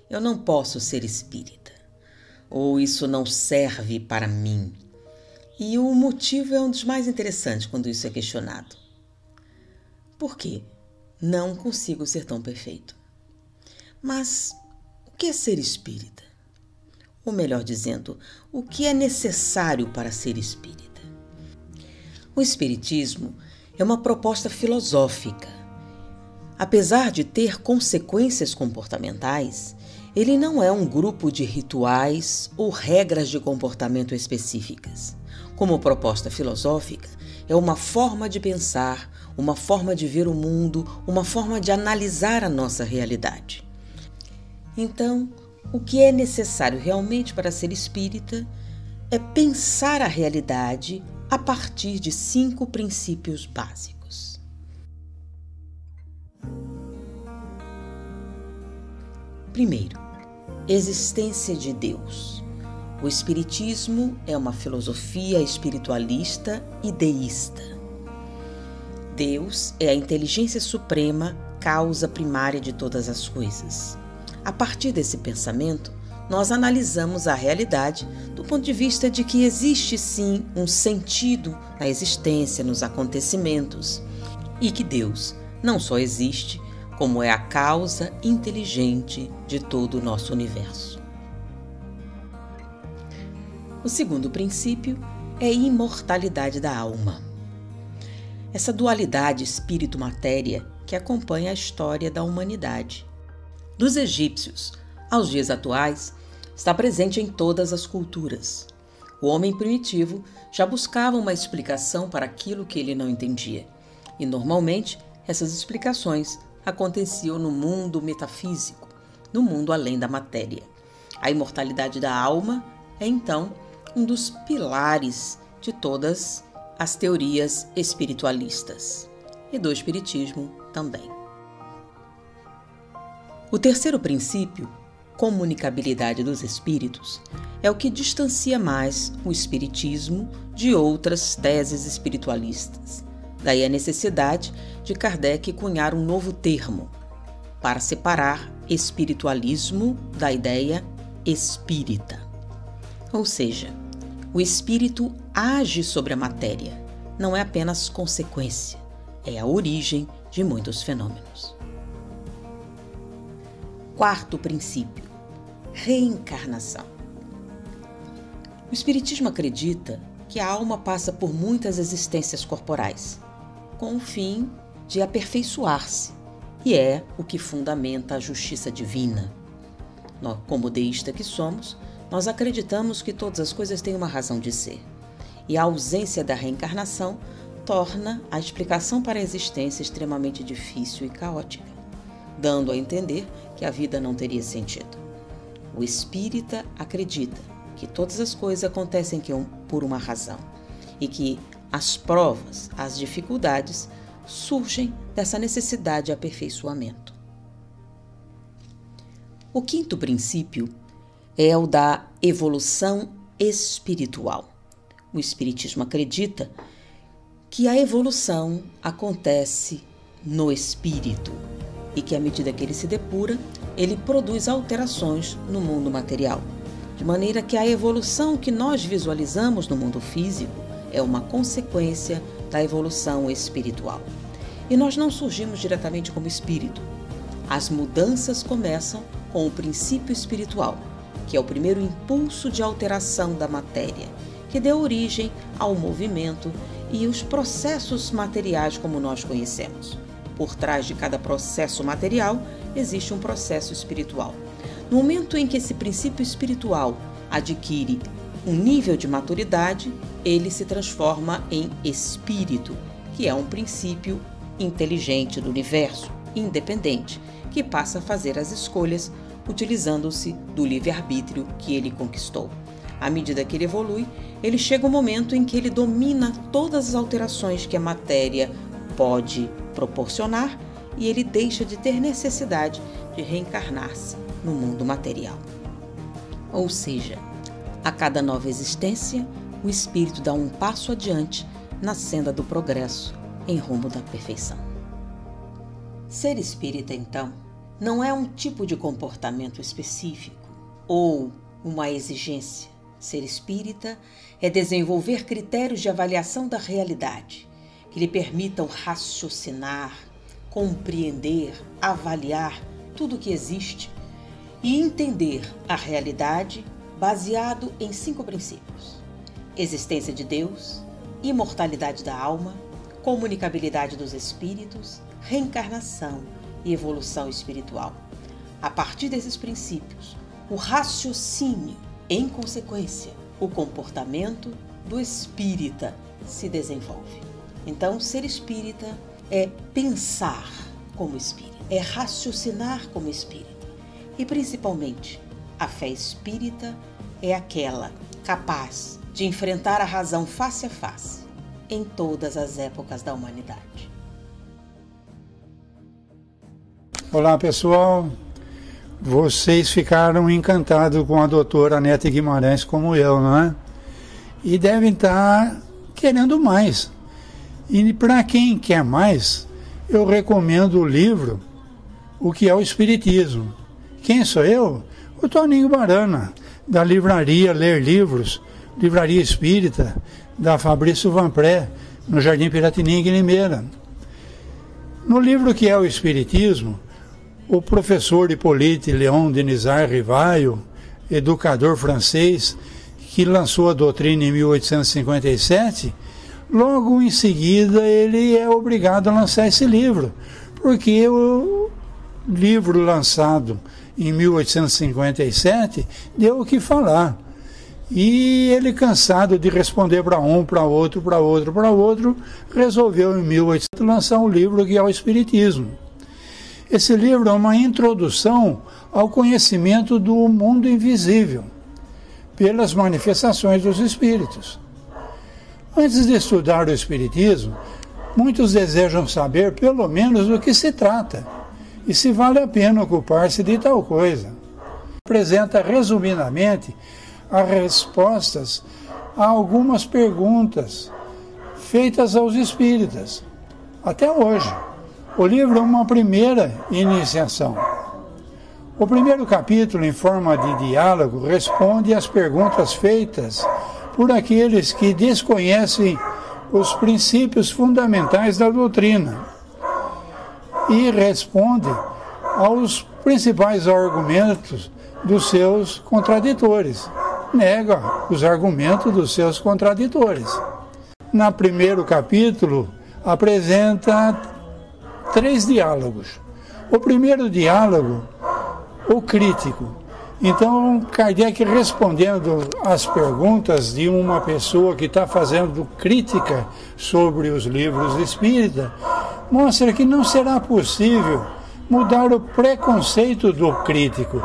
eu não posso ser espírita, ou isso não serve para mim. E o motivo é um dos mais interessantes quando isso é questionado. Por quê? Não consigo ser tão perfeito. Mas o que é ser espírita? Ou melhor dizendo, o que é necessário para ser espírita? O espiritismo é uma proposta filosófica. Apesar de ter consequências comportamentais, ele não é um grupo de rituais ou regras de comportamento específicas. Como proposta filosófica, é uma forma de pensar, uma forma de ver o mundo, uma forma de analisar a nossa realidade. Então, o que é necessário realmente para ser espírita é pensar a realidade a partir de 5 princípios básicos. Primeiro, existência de Deus. O Espiritismo é uma filosofia espiritualista e deísta. Deus é a inteligência suprema, causa primária de todas as coisas. A partir desse pensamento, nós analisamos a realidade do ponto de vista de que existe sim um sentido na existência, nos acontecimentos, e que Deus não só existe, como é a causa inteligente de todo o nosso universo. O segundo princípio é a imortalidade da alma. Essa dualidade espírito-matéria que acompanha a história da humanidade. Dos egípcios aos dias atuais, está presente em todas as culturas. O homem primitivo já buscava uma explicação para aquilo que ele não entendia. E normalmente, essas explicações aconteciam no mundo metafísico, no mundo além da matéria. A imortalidade da alma é, então, um dos pilares de todas as teorias espiritualistas e do espiritismo também. O terceiro princípio, comunicabilidade dos espíritos, é o que distancia mais o espiritismo de outras teses espiritualistas. Daí a necessidade de Kardec cunhar um novo termo para separar espiritualismo da ideia espírita. Ou seja, o espírito age sobre a matéria, não é apenas consequência, é a origem de muitos fenômenos. Quarto princípio, reencarnação. O espiritismo acredita que a alma passa por muitas existências corporais, com o fim de aperfeiçoar-se, e é o que fundamenta a justiça divina. Nós, como deísta que somos, nós acreditamos que todas as coisas têm uma razão de ser, e a ausência da reencarnação torna a explicação para a existência extremamente difícil e caótica, dando a entender que a vida não teria sentido. O espírita acredita que todas as coisas acontecem por uma razão e que as provas, as dificuldades surgem dessa necessidade de aperfeiçoamento. O quinto princípio é o da evolução espiritual. O espiritismo acredita que a evolução acontece no espírito e que, à medida que ele se depura, ele produz alterações no mundo material, de maneira que a evolução que nós visualizamos no mundo físico é uma consequência da evolução espiritual. E nós não surgimos diretamente como espírito. As mudanças começam com o princípio espiritual, que é o primeiro impulso de alteração da matéria, que deu origem ao movimento e os processos materiais como nós conhecemos. Por trás de cada processo material existe um processo espiritual. No momento em que esse princípio espiritual adquire um nível de maturidade, ele se transforma em espírito, que é um princípio inteligente do universo, independente, que passa a fazer as escolhas utilizando-se do livre-arbítrio que ele conquistou. À medida que ele evolui, ele chega um momento em que ele domina todas as alterações que a matéria pode proporcionar e ele deixa de ter necessidade de reencarnar-se no mundo material. Ou seja, a cada nova existência, o espírito dá um passo adiante na senda do progresso em rumo da perfeição. Ser espírita, então, não é um tipo de comportamento específico ou uma exigência. Ser espírita é desenvolver critérios de avaliação da realidade que lhe permitam raciocinar, compreender, avaliar tudo o que existe e entender a realidade baseado em 5 princípios: existência de Deus, imortalidade da alma, comunicabilidade dos espíritos, reencarnação e evolução espiritual. A partir desses princípios, o raciocínio, em consequência, o comportamento do espírita se desenvolve. Então, ser espírita é pensar como espírita, é raciocinar como espírita. E, principalmente, a fé espírita é aquela capaz de enfrentar a razão face a face em todas as épocas da humanidade. Olá, pessoal. Vocês ficaram encantados com a doutora Nete Guimarães como eu, não é? E devem estar querendo mais. E para quem quer mais, eu recomendo o livro O que é o Espiritismo. Quem sou eu? O Toninho Barana, da livraria Ler Livros, Livraria Espírita, da Fabrício Vanpré, no Jardim Piratininga, em Limeira. No livro Que é o Espiritismo, o professor Hippolyte Léon Denisard Rivaio, educador francês, que lançou a doutrina em 1857, logo em seguida ele é obrigado a lançar esse livro, porque o livro lançado em 1857 deu o que falar. E ele, cansado de responder para um, para outro, resolveu em 1800 lançar um livro que é o Espiritismo. Esse livro é uma introdução ao conhecimento do mundo invisível, pelas manifestações dos espíritos. Antes de estudar o Espiritismo, muitos desejam saber pelo menos do que se trata e se vale a pena ocupar-se de tal coisa. Apresenta resumidamente as respostas a algumas perguntas feitas aos espíritas, até hoje. O livro é uma primeira iniciação. O primeiro capítulo, em forma de diálogo, responde às perguntas feitas por aqueles que desconhecem os princípios fundamentais da doutrina e responde aos principais argumentos dos seus contraditores. Nega os argumentos dos seus contraditores. No primeiro capítulo, apresenta 3 diálogos. O primeiro diálogo, o crítico. Então, Kardec, respondendo às perguntas de uma pessoa que está fazendo crítica sobre os livros espíritas, mostra que não será possível mudar o preconceito do crítico.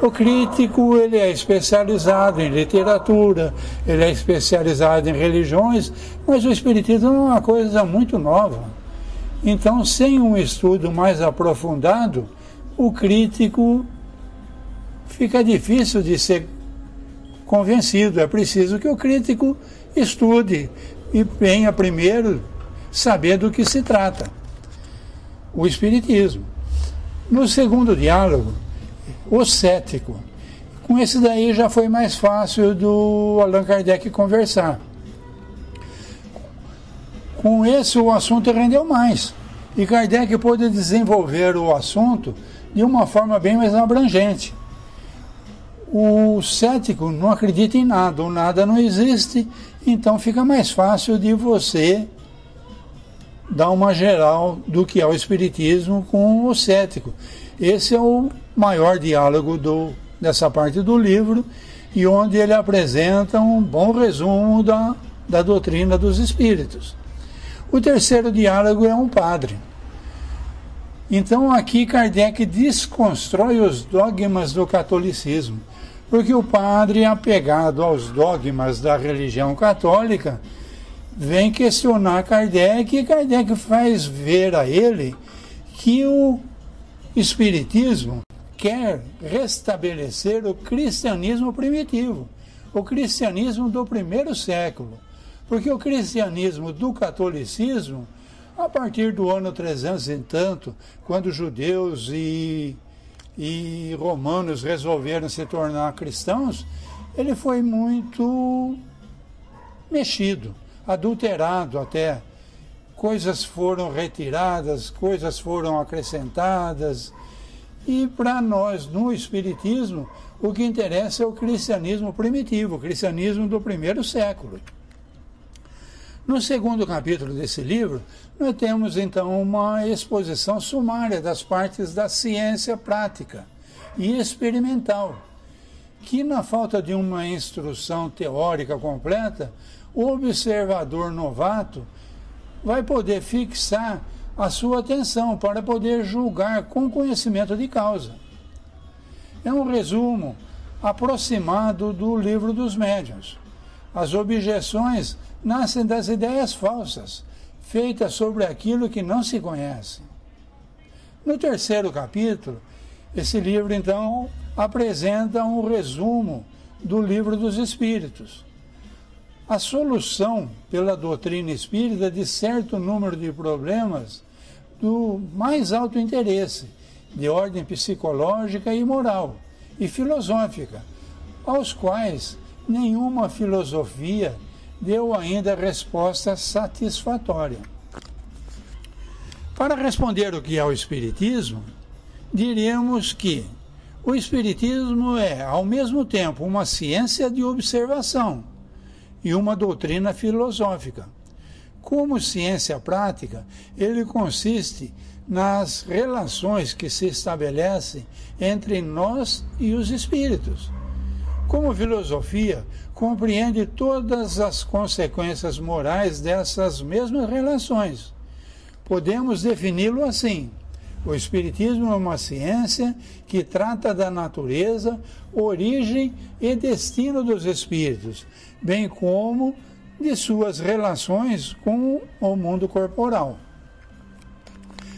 O crítico, ele é especializado em literatura, ele é especializado em religiões, mas o espiritismo é uma coisa muito nova. Então, sem um estudo mais aprofundado, o crítico fica difícil de ser convencido. É preciso que o crítico estude e venha primeiro saber do que se trata o Espiritismo. No segundo diálogo, o cético. Com esse daí já foi mais fácil do Allan Kardec conversar. Com esse o assunto rendeu mais. E Kardec pôde desenvolver o assunto de uma forma bem mais abrangente. O cético não acredita em nada, o nada não existe, então fica mais fácil de você dar uma geral do que é o Espiritismo com o cético. Esse é o maior diálogo dessa parte do livro, e onde ele apresenta um bom resumo da doutrina dos espíritos. O terceiro diálogo é um padre. Então aqui Kardec desconstrói os dogmas do catolicismo, porque o padre, apegado aos dogmas da religião católica, vem questionar Kardec, e Kardec faz ver a ele que o Espiritismo quer restabelecer o cristianismo primitivo, o cristianismo do primeiro século, porque o cristianismo do catolicismo, a partir do ano 300 e tanto, quando judeus e e romanos resolveram se tornar cristãos, ele foi muito mexido, adulterado até. Coisas foram retiradas, coisas foram acrescentadas. E para nós, no Espiritismo, o que interessa é o cristianismo primitivo, o cristianismo do primeiro século. No segundo capítulo desse livro, nós temos então uma exposição sumária das partes da ciência prática e experimental, que na falta de uma instrução teórica completa, o observador novato vai poder fixar a sua atenção para poder julgar com conhecimento de causa. É um resumo aproximado do Livro dos Médiuns. As objeções nascem das ideias falsas, feitas sobre aquilo que não se conhece. No terceiro capítulo, esse livro, então, apresenta um resumo do Livro dos Espíritos. A solução pela doutrina espírita de certo número de problemas do mais alto interesse, de ordem psicológica e moral, e filosófica, aos quais nenhuma filosofia deu ainda resposta satisfatória. Para responder o que é o Espiritismo, diríamos que o Espiritismo é, ao mesmo tempo, uma ciência de observação e uma doutrina filosófica. Como ciência prática, ele consiste nas relações que se estabelecem entre nós e os espíritos. Como filosofia, compreende todas as consequências morais dessas mesmas relações. Podemos defini-lo assim: o Espiritismo é uma ciência que trata da natureza, origem e destino dos espíritos, bem como de suas relações com o mundo corporal.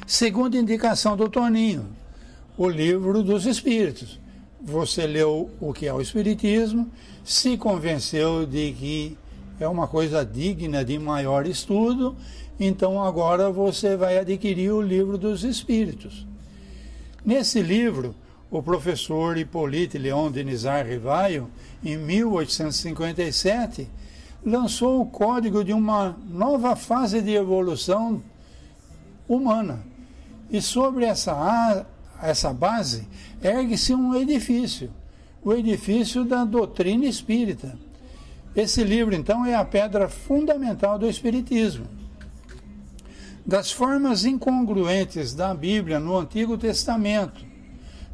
Segunda indicação do Toninho, o Livro dos Espíritos. Você leu o que é o Espiritismo, se convenceu de que é uma coisa digna de maior estudo, então agora você vai adquirir o Livro dos Espíritos. Nesse livro, o professor Hippolyte Léon Denisard Rivaio, em 1857, lançou o código de uma nova fase de evolução humana. E sobre essa base ergue-se um edifício, o edifício da doutrina espírita. Esse livro, então, é a pedra fundamental do Espiritismo. Das formas incongruentes da Bíblia no Antigo Testamento,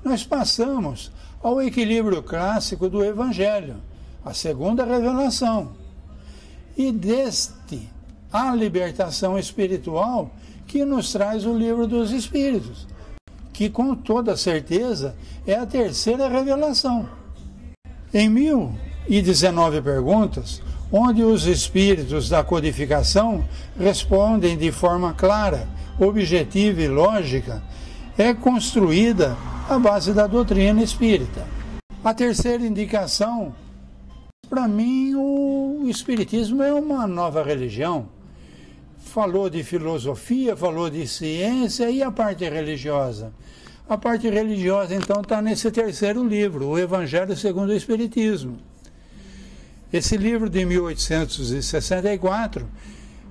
nós passamos ao equilíbrio clássico do Evangelho, a segunda revelação, e deste a libertação espiritual que nos traz o Livro dos Espíritos, que com toda certeza é a terceira revelação. Em 1019 perguntas, onde os espíritos da codificação respondem de forma clara, objetiva e lógica, é construída a base da doutrina espírita. A terceira indicação, para mim, o Espiritismo é uma nova religião. Falou de filosofia, falou de ciência e a parte religiosa. A parte religiosa, então, está nesse terceiro livro, o Evangelho segundo o Espiritismo. Esse livro de 1864,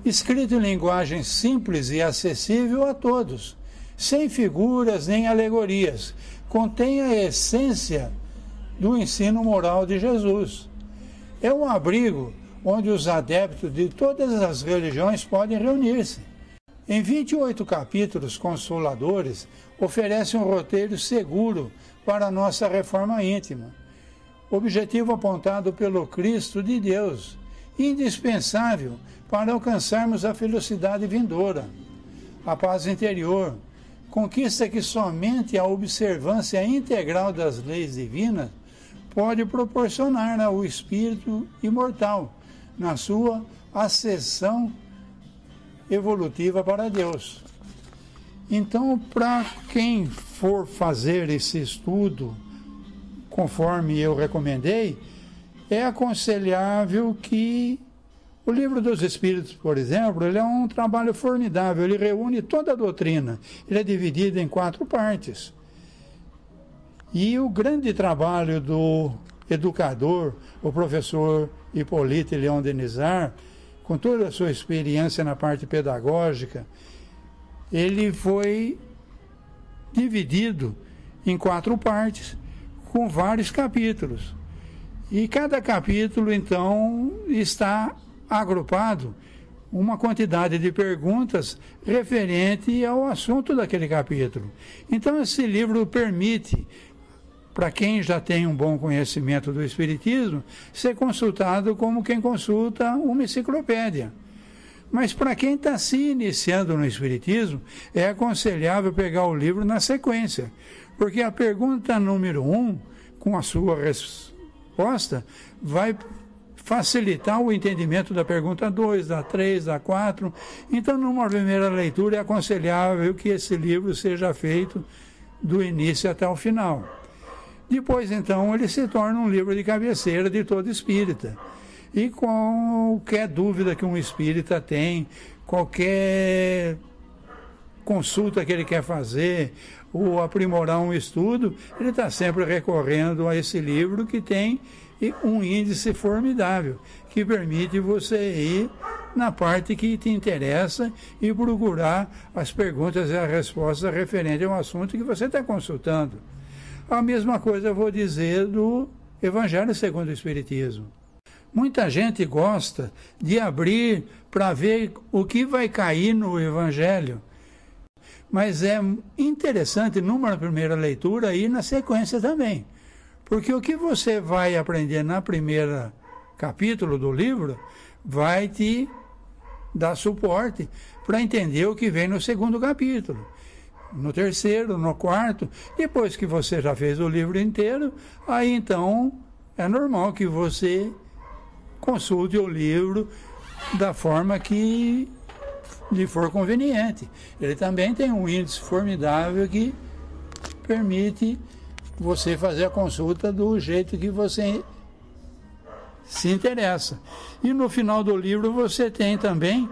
escrito em linguagem simples e acessível a todos, sem figuras nem alegorias, contém a essência do ensino moral de Jesus. É um abrigo onde os adeptos de todas as religiões podem reunir-se. Em 28 capítulos consoladores, oferece um roteiro seguro para a nossa reforma íntima. Objetivo apontado pelo Cristo de Deus, indispensável para alcançarmos a felicidade vindoura, a paz interior, conquista que somente a observância integral das leis divinas pode proporcionar ao espírito imortal, na sua ascensão evolutiva para Deus. Então, para quem for fazer esse estudo, conforme eu recomendei, é aconselhável que o Livro dos Espíritos, por exemplo, ele é um trabalho formidável, ele reúne toda a doutrina, ele é dividido em 4 partes. E o grande trabalho do educador, o professor Hippolyte Léon Denisard, com toda a sua experiência na parte pedagógica, ele foi dividido em 4 partes, com vários capítulos. E cada capítulo, então, está agrupado uma quantidade de perguntas referente ao assunto daquele capítulo. Então, esse livro permite, para quem já tem um bom conhecimento do Espiritismo, ser consultado como quem consulta uma enciclopédia. Mas para quem está se iniciando no Espiritismo, é aconselhável pegar o livro na sequência, porque a pergunta número 1, com a sua resposta, vai facilitar o entendimento da pergunta 2, da 3, da 4. Então, numa primeira leitura, é aconselhável que esse livro seja feito do início até o final. Depois, então, ele se torna um livro de cabeceira de todo espírita. E qualquer dúvida que um espírita tem, qualquer consulta que ele quer fazer, ou aprimorar um estudo, ele está sempre recorrendo a esse livro, que tem um índice formidável, que permite você ir na parte que te interessa e procurar as perguntas e as respostas referentes ao assunto que você está consultando. A mesma coisa eu vou dizer do Evangelho segundo o Espiritismo. Muita gente gosta de abrir para ver o que vai cair no Evangelho. Mas é interessante, numa primeira leitura, ir na sequência também. Porque o que você vai aprender na primeira capítulo do livro vai te dar suporte para entender o que vem no segundo capítulo, no terceiro, no quarto. Depois que você já fez o livro inteiro, aí então é normal que você consulte o livro da forma que lhe for conveniente. Ele também tem um índice formidável que permite você fazer a consulta do jeito que você se interessa. E no final do livro você tem também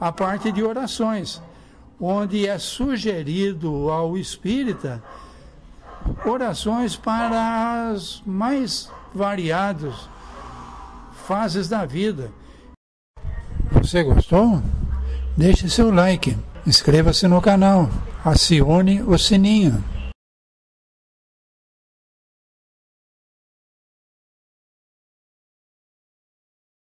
a parte de orações, onde é sugerido ao espírita orações para as mais variadas fases da vida. Você gostou? Deixe seu like, inscreva-se no canal, acione o sininho.